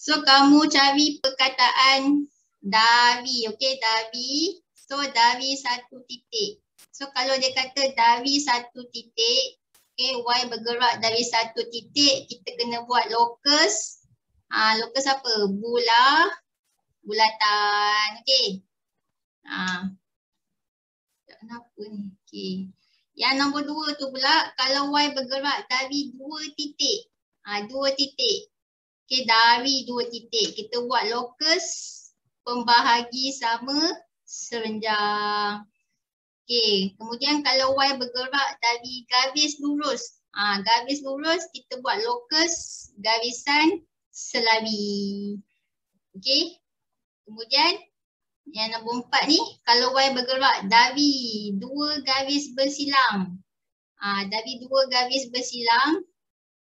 So kamu cari perkataan dari, okay, dari. So dari satu titik. So kalau dia kata dari satu titik, okay, Y bergerak dari satu titik, kita kena buat locus. Locus apa? Bulatan, okay. Kenapa ni? Okay. Yang nombor 2 tu pula, kalau Y bergerak dari 2 titik. 2 titik. Okay, dari 2 titik. Kita buat locus pembahagi sama serenjang. Okay, kemudian kalau Y bergerak dari garis lurus. Garis lurus kita buat locus garisan selari. Okay, kemudian yang nombor 4 ni, kalau Y bergerak dari 2 garis bersilang. Dari 2 garis bersilang,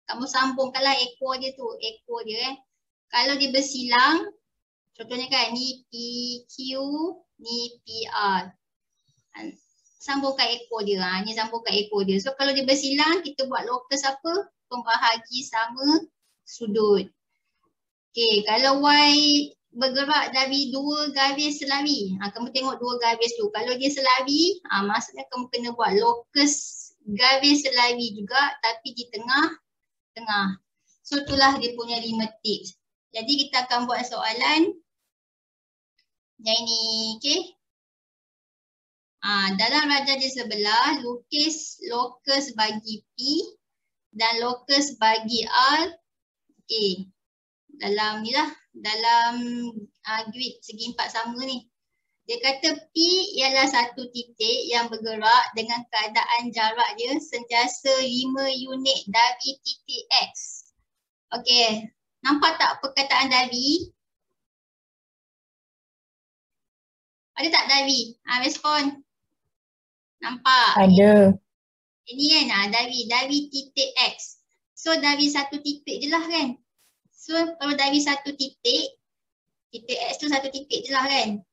kamu sambungkanlah ekor dia tu, ekor dia Kalau dia bersilang, contohnya kan ni PQ, ni PR. Sambungkan ekor dia, ni sambungkan ekor dia. So kalau dia bersilang, kita buat locus apa? Pembahagi sama sudut. Okay, kalau Y bergerak dari 2 garis selari, kamu tengok 2 garis tu. Kalau dia selari, maksudnya kamu kena buat locus garis selari juga, tapi di tengah. So itulah dia punya 5 tips. Jadi kita akan buat soalan yang ini, okay. Dalam raja di sebelah, lukis locus bagi P dan locus bagi R. Okay. Dalam ni lah, dalam grid segi 4 sama ni. Dia kata P ialah satu titik yang bergerak dengan keadaan jarak dia sentiasa 5 unit dari titik X. Okey, nampak tak perkataan dari? Ada tak dari? Respon. Nampak? Ada. Ini kan dari titik X. So dari satu titik je lah kan? So kalau dari satu titik X tu satu titik je lah kan?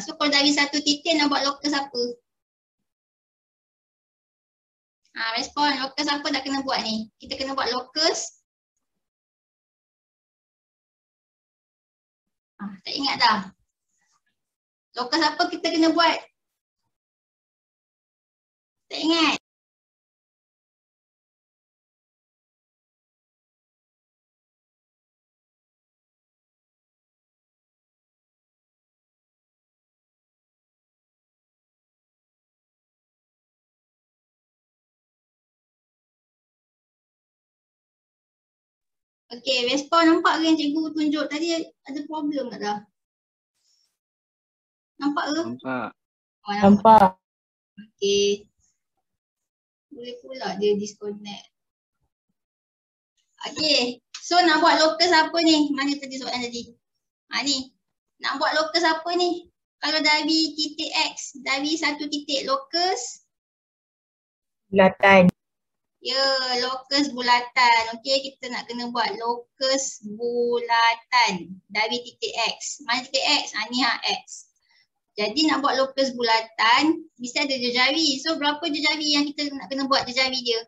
So kalau dari satu titik nak buat locus apa? Respon, locus apa nak kena buat ni? Kita kena buat locus. Tak ingat dah. Locus apa kita kena buat? Tak ingat. Okey, respon nampak ke yang cikgu tunjuk tadi ada problem tak dah? Nampak ke? Nampak. Nampak. Okey. Boleh pula dia disconnect. Okey, so nak buat locus apa ni? Mana tadi soalan tadi? Ni. Nak buat locus apa ni? Kalau dari titik X, dari satu titik locus Bulatan. ya, locus bulatan. Okey, kita nak kena buat locus bulatan dari titik X. Mana titik X? Ni X. Jadi nak buat locus bulatan, mesti ada jejari. So berapa jejari yang kita nak kena buat jejari dia?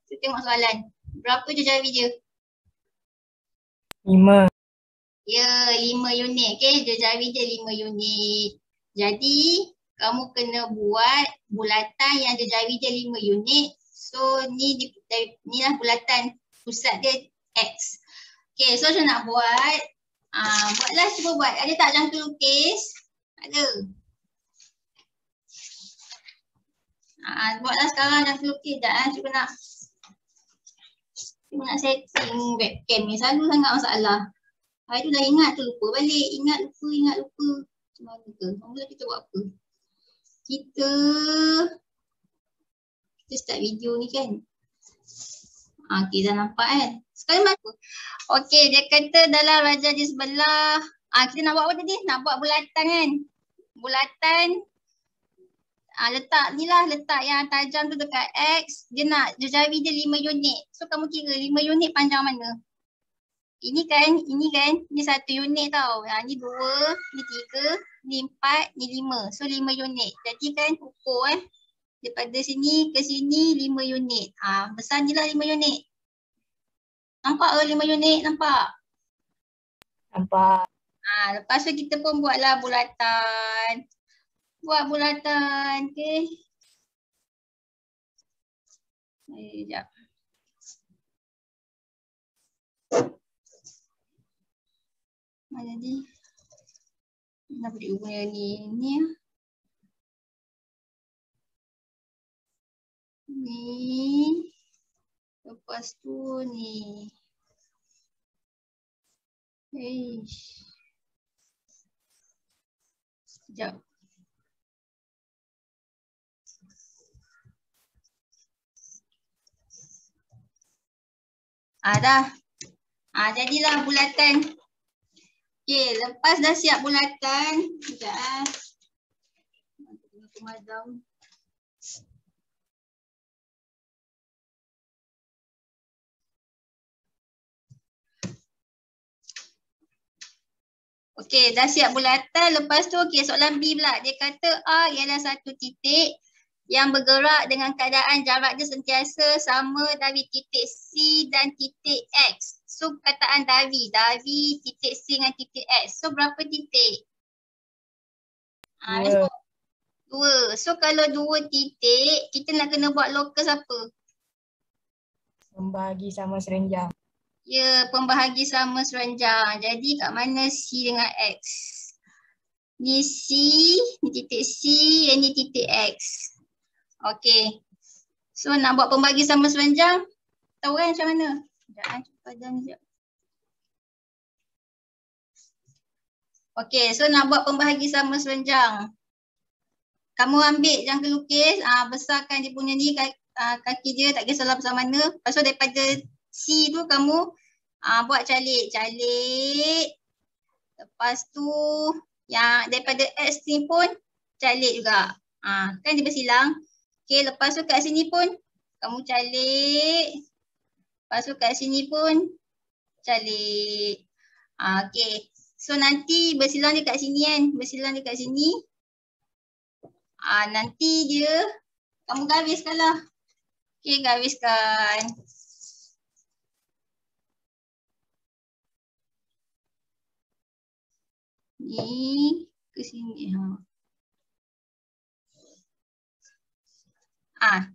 Kita tengok soalan. Berapa jejari dia? 5. Ya, 5 unit. Okey, jejari dia 5 unit. Jadi kamu kena buat bulatan yang jejari dia 5 unit. So ni lah bulatan pusat dia X. Okay, so saya nak buat. Buatlah, cuba buat. Ada tak jangka lukis? Ada. Buatlah sekarang jangka lukis. Cuba nak setting webcam ni. Selalu sangat masalah. Hari tu dah ingat tu lupa balik. Ingat lupa. Macam mana ke? Mula kita buat apa? Kita start video ni kan. Okay, dah nampak kan. Sekarang mana? Okay, dia kata dalam raja di sebelah. Kita nak buat apa tadi? Nak buat bulatan kan. Bulatan. Letak ni lah. Letak yang tajam tu dekat X. Dia nak jejari dia 5 unit. So kamu kira 5 unit panjang mana? Ini kan. Ni 1 unit tau. Ni 2. Ni 3. Ni 4. Ni 5. So 5 unit. Jadi kan ukur daripada sini ke sini 5 unit. Besar je lah 5 unit. Nampak ke 5 unit? Nampak? Nampak. Lepas tu kita pun buatlah bulatan. Buat bulatan. Okay. Sekejap. Mana ni? Kenapa dia guna ni? Ni. Ni. Lepas tu ni. Sekejap. Dah. Jadilah bulatan. Okay, lepas dah siap bulatan. Sekejap. Madam. Okey, dah siap bulatan. Lepas tu, okey, soalan B pula. Dia kata A ialah satu titik yang bergerak dengan keadaan jaraknya sentiasa sama dari titik C dan titik X. So, perkataan dari titik C dengan titik X. So, berapa titik? Dua. So, kalau 2 titik, kita nak kena buat locus apa? Membahagi sama serenjang. Ya, pembahagi sama serenjang. Jadi kat mana C dengan X? Ni C, ni titik C, yang ni titik X. Okey. So nak buat pembahagi sama serenjang, tahu kan macam mana? Sekejap, cepat jam sekejap. Okey, so nak buat pembahagi sama serenjang. Kamu ambil jangka lukis, besarkan dia punya ni, kaki dia tak kisahlah besar mana. Lepas tu daripada C tu kamu buat calik. Lepas tu yang daripada X ni pun calik juga. Kan dia bersilang. Okay, lepas tu kat sini pun kamu calik. Lepas tu kat sini pun calik. Okay. So nanti bersilang dia kat sini kan. Bersilang dia kat sini. Nanti dia kamu gariskan lah. Okay, gariskan. Ni ke sini.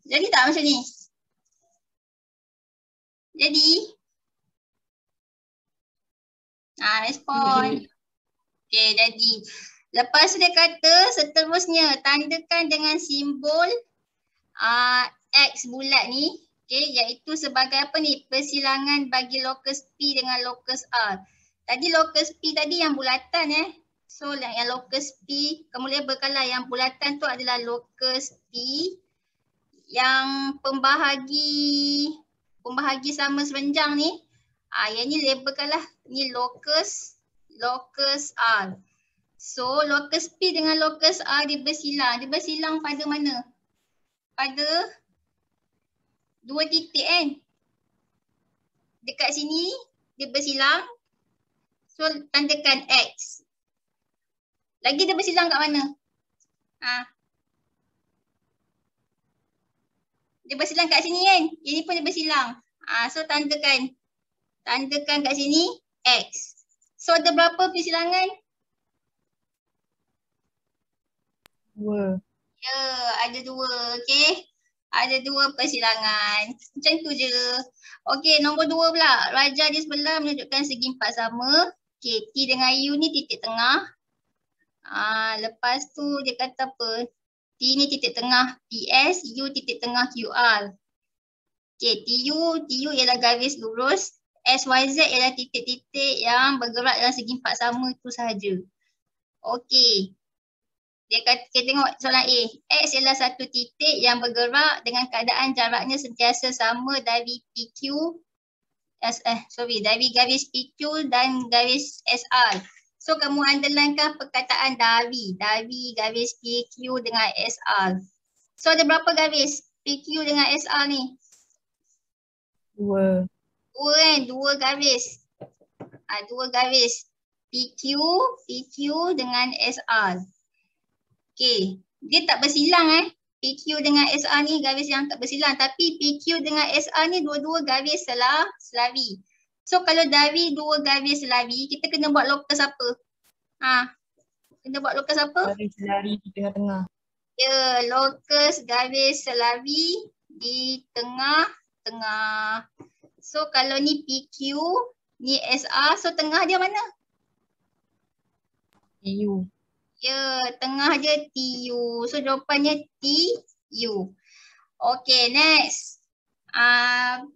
Jadi tak macam ni? Jadi? Respon. Okay, jadi. Lepas dia kata seterusnya tandakan dengan simbol X bulat ni. Okay, iaitu sebagai apa ni? Persilangan bagi locus P dengan locus R. Tadi locus P tadi yang bulatan So yang locus P, kamu labelkanlah yang bulatan tu adalah locus P. Yang pembahagi sama serenjang ni, yang ni labelkanlah ni locus R. So locus P dengan locus R dia bersilang. Dia bersilang pada mana? Pada 2 titik kan? Dekat sini dia bersilang. So tandakan X. Lagi dia bersilang kat mana? Dia bersilang kat sini kan? Ini pun dia bersilang. So tandakan kat sini X. So ada berapa persilangan? 2. Ya, ada 2. Okay. Ada 2 persilangan. Macam tu je. Okay, nombor 2 pula. Rajah di sebelah menunjukkan segi 4 sama. Okay, T dengan U ni titik tengah. Lepas tu dia kata apa? T ni titik tengah PS, U titik tengah QR. Okay, TU ialah garis lurus. SYZ ialah titik-titik yang bergerak dalam segi 4 sama itu sahaja. Okay. Kita tengok soalan A. X ialah satu titik yang bergerak dengan keadaan jaraknya sentiasa sama dari dari garis PQ dan garis SR. So kamu underlinekan perkataan dari garis PQ dengan SR. So ada berapa garis PQ dengan SR ni? 2. 2 kan? 2 garis. 2 garis PQ dengan SR. Okay, dia tak bersilang PQ dengan SR ni garis yang tak bersilang. Tapi PQ dengan SR ni dua-dua garis selari. So kalau dari dua garis selari, kita kena buat locus apa? Kena buat locus apa? Garis lari di tengah-tengah. Ya, locus garis selari di tengah-tengah. So kalau ni PQ, ni SR, so tengah dia mana? TU. Ya, tengah dia TU. So jawapannya TU. Okay, next.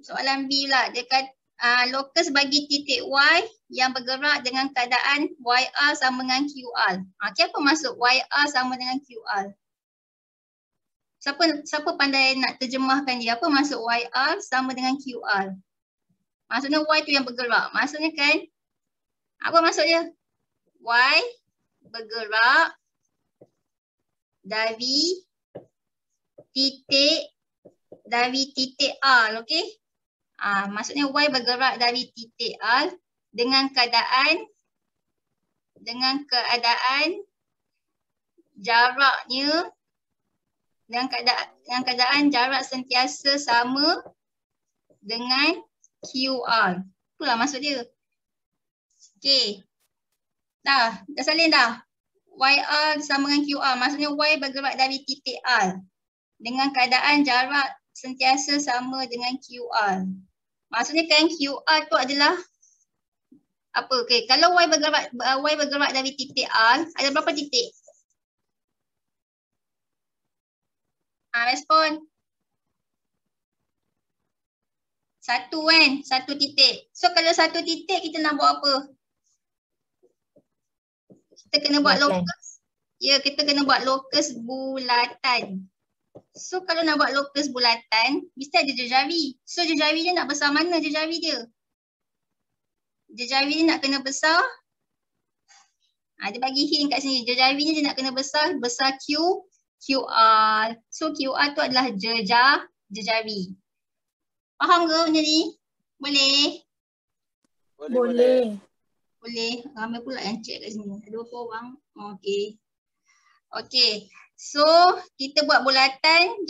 Soalan B lah. Dia kata locus bagi titik Y yang bergerak dengan keadaan YR sama dengan QR. Okay, apa maksud YR sama dengan QR? Siapa pandai nak terjemahkan dia? Apa maksud YR sama dengan QR? Maksudnya Y tu yang bergerak. Maksudnya kan, apa maksud dia? Y bergerak dari titik R, okey? Maksudnya Y bergerak dari titik R dengan keadaan jaraknya dengan keadaan jarak sentiasa sama dengan QR. Itulah maksud dia. Okey. Dah salin dah. YR sama dengan QR. Maksudnya Y bergerak dari titik R dengan keadaan jarak sentiasa sama dengan QR. Maksudnya kan QR tu adalah apa? Okey, kalau Y bergerak dari titik R, ada berapa titik? Respon. Satu kan? Satu titik. So kalau satu titik kita nak buat apa? Kita kena buat locus. Ya, kita kena buat locus bulatan. So kalau nak buat locus bulatan, mesti ada jejari. So jejari dia nak besar mana jejari dia? Jejari dia nak kena besar. Dia bagi hint kat sini. Jejari dia nak kena besar QR. So QR tu adalah jejari. Faham ke benda ni? Boleh? Boleh. Boleh. Ramai pula yang check kat sini. Ada berapa orang? Okey. Okey. So kita buat bulatan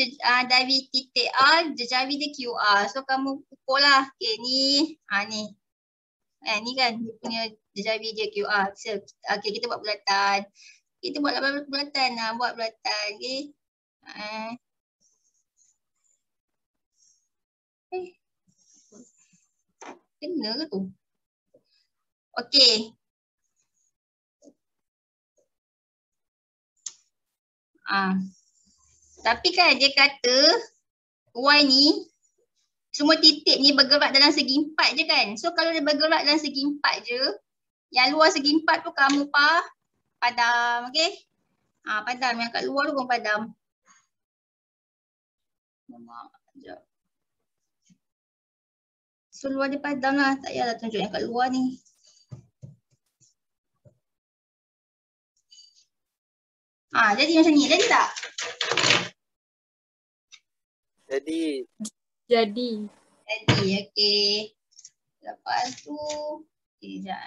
dari titik R, jejari dia QR. So kamu pukul lah. Okey ni. Ni. Ni kan dia punya jejari dia QR. So, okey kita buat bulatan. Kita buat bulatan. Buat bulatan. Okey. Kena ke tu? Okey. Tapi kan dia kata Y ni semua titik ni bergerak dalam segi empat je kan. So kalau dia bergerak dalam segi empat je, yang luar segi empat tu kamu padam. Okey. Padam. Yang kat luar tu kamu padam. Sekejap. So luar dia padam lah. Tak payahlah tunjuk yang kat luar ni. Jadi macam ni. Jadi tak? Jadi. Okey. Lepas tu, sekejap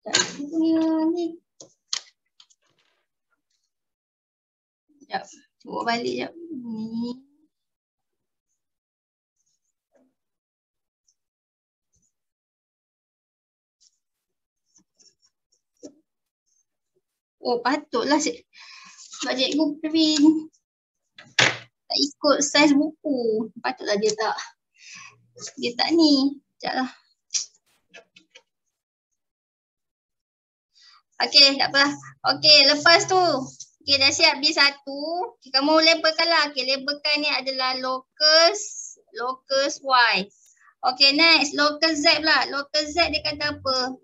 Aku punya ni. Sekejap. Cuba balik sekejap. Ni. Oh patutlah sebab cikgu print tak ikut saiz buku. Patutlah dia tak ni. Sekejap lah. Okey, tak apa. Okey, lepas tu. Okey, dah siap B1. Okay, kamu labelkan lah. Okey, labelkan ni adalah locus Y. Okey, next. Locus Z pula. Locus Z dia kata apa?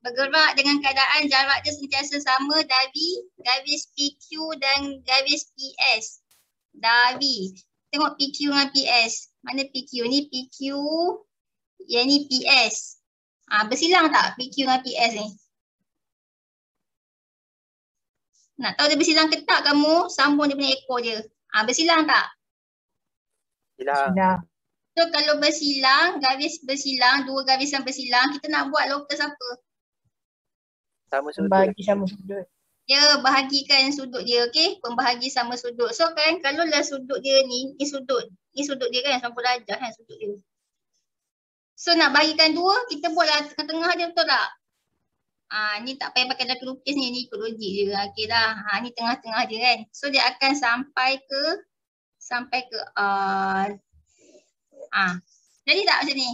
Bergerak dengan keadaan jarak dia sentiasa sama dari garis PQ dan garis PS. Dari. Tengok PQ dengan PS. Mana PQ? Ni PQ. Yang ni PS. Bersilang tak PQ dengan PS ni? Nak tahu dia bersilang ke tak kamu? Sambung dia punya ekor je. Bersilang tak? Silang. So kalau bersilang, garis bersilang, dua garisan bersilang, kita nak buat locus apa? Bagi sama sudut. Dia bahagikan sudut dia, okey? Pembahagi sama sudut. So kan kalau lah sudut dia ni sudut dia kan 90 darjah kan sudut dia. So nak bagikan dua, kita buatlah tengah-tengah dia, betul tak? Ni tak payah pakai jangka lukis ni ikut logik je. Okey dah. Ni tengah-tengah dia kan. So dia akan sampai ke jadi tak macam ni?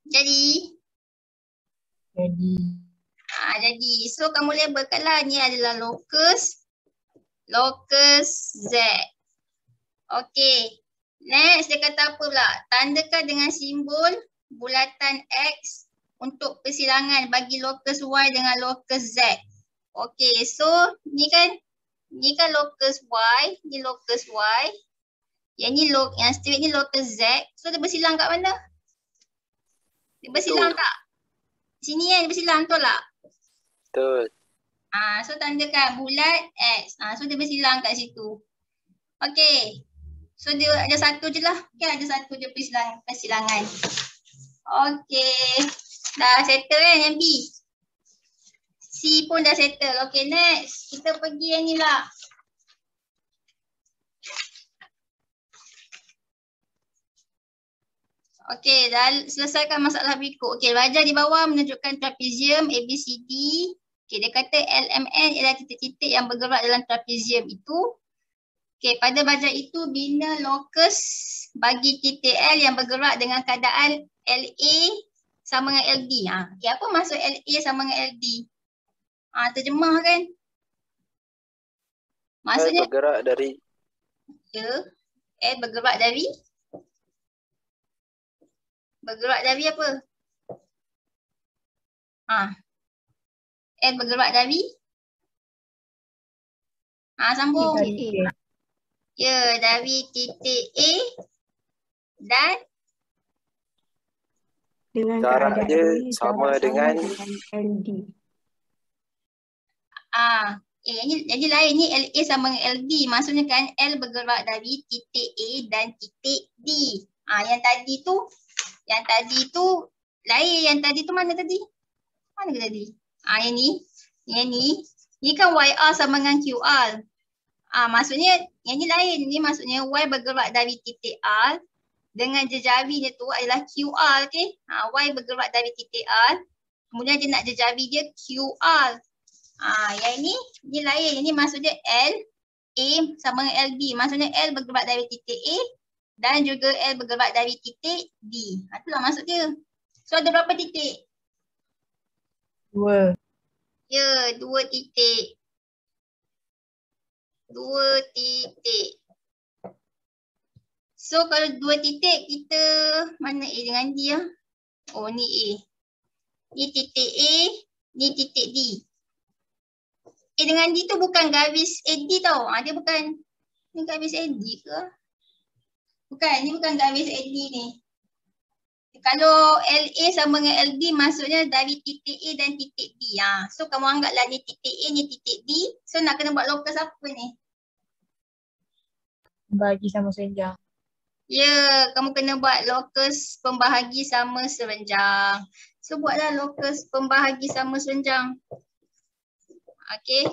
Jadi? Jadi. So kamu labelkanlah ni adalah locus Z. Okey. Next dia kata apa pula? Tandakan dengan simbol bulatan X untuk persilangan bagi locus Y dengan locus Z. Okey, so ni kan locus Y, ni locus Y. Yang straight ni locus Z. So dia bersilang kat mana? Dia bersilang tak? Sini kan dia bersilang, betul tak? Betul. So tandakan bulat X. So dia bersilang kat situ. Okey. So dia ada satu je lah. Kan ada satu je persilangan. Okey. Dah settle kan yang B? C pun dah settle. Okey, next. Kita pergi yang ni lah. Okey, dah selesaikan masalah berikut. Okey, baja di bawah menunjukkan trapezium ABCD. Okey, dia kata LMN ialah titik-titik yang bergerak dalam trapezium itu. Okey, pada baja itu bina lokus bagi titik L yang bergerak dengan keadaan LA sama dengan LD. Okey, apa maksud LA sama dengan LD? Terjemah kan? Maksudnya bergerak dari L bergerak dari apa? L bergerak dari sambung. Ya, dari titik A dan dengan jarak keadaan dia ini sama dengan LD. Jadi lain ni LA sama dengan LD. Maksudnya kan L bergerak dari titik A dan titik D. Yang tadi tu lain. Yang tadi tu mana tadi? Mana ke tadi? Yang ni kan YR sama dengan QR. Maksudnya yang ni lain. Ni maksudnya Y bergerak dari titik R dengan jejari dia tu adalah QR, okey? Y bergerak dari titik R. Kemudian dia nak jejari dia QR. Yang ni lain. Ini maksudnya L A sama dengan LD. Maksudnya L bergerak dari titik A dan juga L bergerak dari titik D. Itulah maksud dia. So ada berapa titik? 2. Ya, 2 titik. 2 titik. So kalau 2 titik kita mana A dengan D ya? Oh ni A. Ni titik A, ni titik D. A dengan D tu bukan garis AD tau. Dia bukan ni garis AD ke? Bukan, ni bukan garis AD ni. Kalau LA sama dengan LD maksudnya dari titik A dan titik D. So kamu anggaplah ni titik A, ni titik D. So nak kena buat lokus apa ni? Bagi sama senjang. Ya, kamu kena buat lokus pembahagi sama serenjang. So buatlah lokus pembahagi sama serenjang. Okey.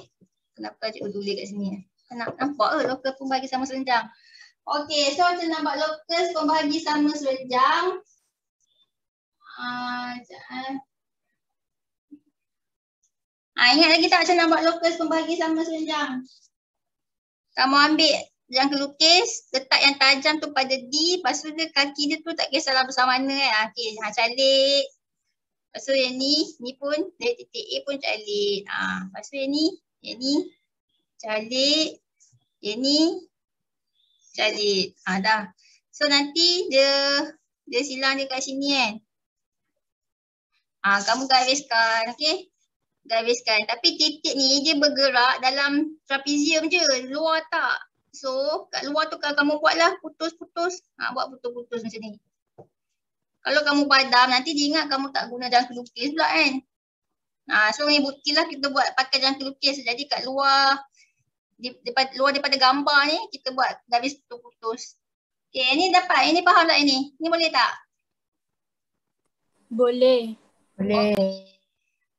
Kenapa cikgu tulis kat sini? Nampak ke lokus pembahagi sama serenjang? Okey, so macam nak buat lokus pembahagi sama serenjang. Ingat lagi tak macam nak buat lokus pembahagi sama serenjang? Kamu ambil jangka lukis, letak yang tajam tu pada D, lepas tu dia kaki dia tu tak kisahlah besar mana kan. Okey, calik. Lepas tu yang ni pun dari titik A pun calik. Lepas tu yang ni calik. Yang ni calik. Dah. So nanti dia silang dia kat sini kan. Kamu gariskan, okey? Gariskan. Tapi titik ni dia bergerak dalam trapezium je, luar tak. So kat luar tu kalau kamu buatlah putus-putus. Buat putus-putus macam ni. Kalau kamu padam nanti dia ingat kamu tak guna jangka lukis pula kan. So ni buktilah kita buat pakai jangka lukis. Jadi kat luar daripada gambar ni kita buat garis putus-putus. Okay, ni dapat. Ini faham tak ini? Ni boleh tak? Boleh. Okay.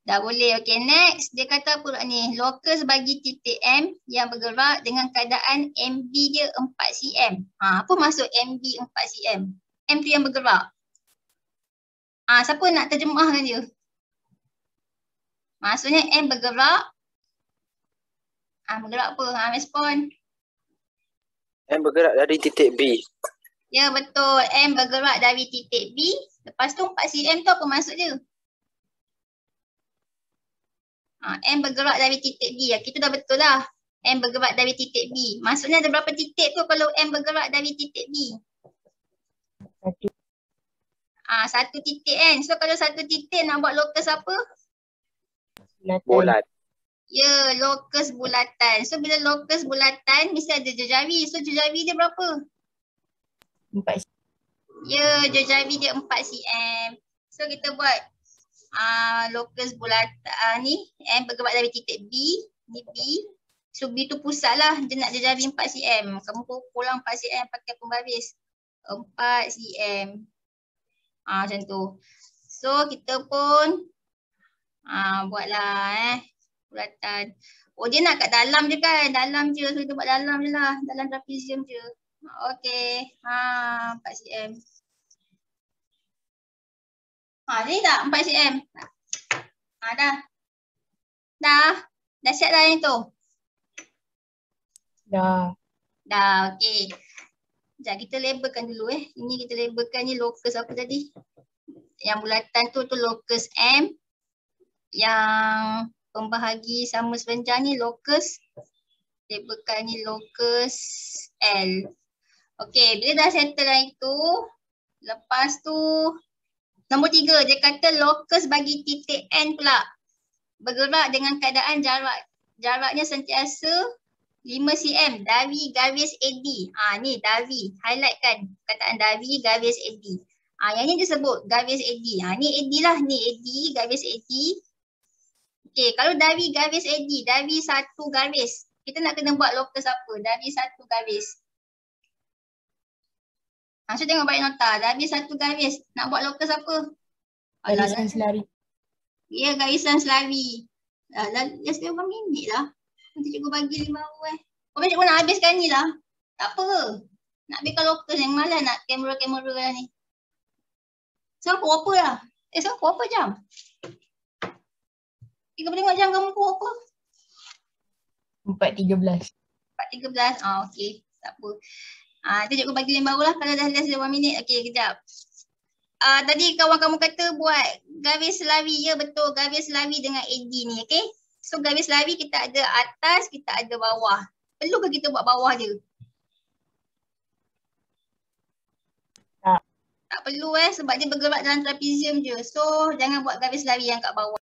Dah boleh. Okay, next. Dia kata apa ni? Locus bagi titik M yang bergerak dengan keadaan MB dia 4 cm. Apa maksud MB 4 cm? M tu yang bergerak. Siapa nak terjemahkan dia? Maksudnya M bergerak. Bergerak apa? Respon. M bergerak dari titik B. Ya, betul. M bergerak dari titik B. Lepas tu 4 cm tu apa maksud dia? M bergerak dari titik B. Kita dah betul lah. M bergerak dari titik B. Maksudnya ada berapa titik tu kalau M bergerak dari titik B? Satu. Satu titik kan. So kalau satu titik nak buat locus apa? Bulat. Ya, locus bulatan. So bila locus bulatan mesti ada jejari. So jejari dia berapa? 4 cm. Ya, jejari dia 4 cm. So kita buat locus bulatan ni. M bergerak dari titik B. Ni B. So B tu pusat lah. Dia nak jejari 4 cm. Kamu pulang 4 cm pakai pembaris. 4 cm. Macam tu. So kita pun buatlah bulatan. Oh dia nak kat dalam je kan. Dalam je. So kita buat dalam je lah. Dalam trapezium je. Okay. 4 cm. Jadi tak 4 cm? Dah. Dah siap dah yang tu? Dah. Dah, okey. Sekejap kita labelkan dulu Ini kita labelkan ni locus apa tadi? Yang bulatan tu locus M. Yang pembahagi sama sepanjang ni locus. Labelkan ni locus L. Okey, bila dah settle dah itu. Lepas tu nombor 3, dia kata locus bagi titik N pula. Bergerak dengan keadaan jaraknya sentiasa 5 cm dari garis AD. Ni dari, highlight kan perkataan dari garis AD. Yang ni disebut garis AD. Ni AD lah, ni AD, garis AD. Okey, kalau dari garis AD, dari satu garis, kita nak kena buat locus apa? Dari satu garis. So tengok balik nota, dari satu garis, nak buat locus apa? Garisan selari. Ya, garisan selari. Just 5 minit lah. Nanti cikgu bagi 5 hour cikgu nak habiskan ni lah. Tak apa. Nak habiskan locus yang malas nak kamera-kamera lah ni. Sekarang pukul apa lah? Sekarang pukul apa jam? Kita boleh tengok jam kamu pukul apa? 4.13. 4.13. Okey. Tak apa. Nanti cikgu bagi 5 hour lah kalau dah less 5 minit. Okey, kejap. Tadi kawan kamu kata buat garis selari. Ya betul, garis selari dengan AD ni. Okay. So garis selari kita ada atas, kita ada bawah. Perlu ke kita buat bawah je? Tak perlu sebab dia bergerak dalam trapezium je. So jangan buat garis selari yang kat bawah.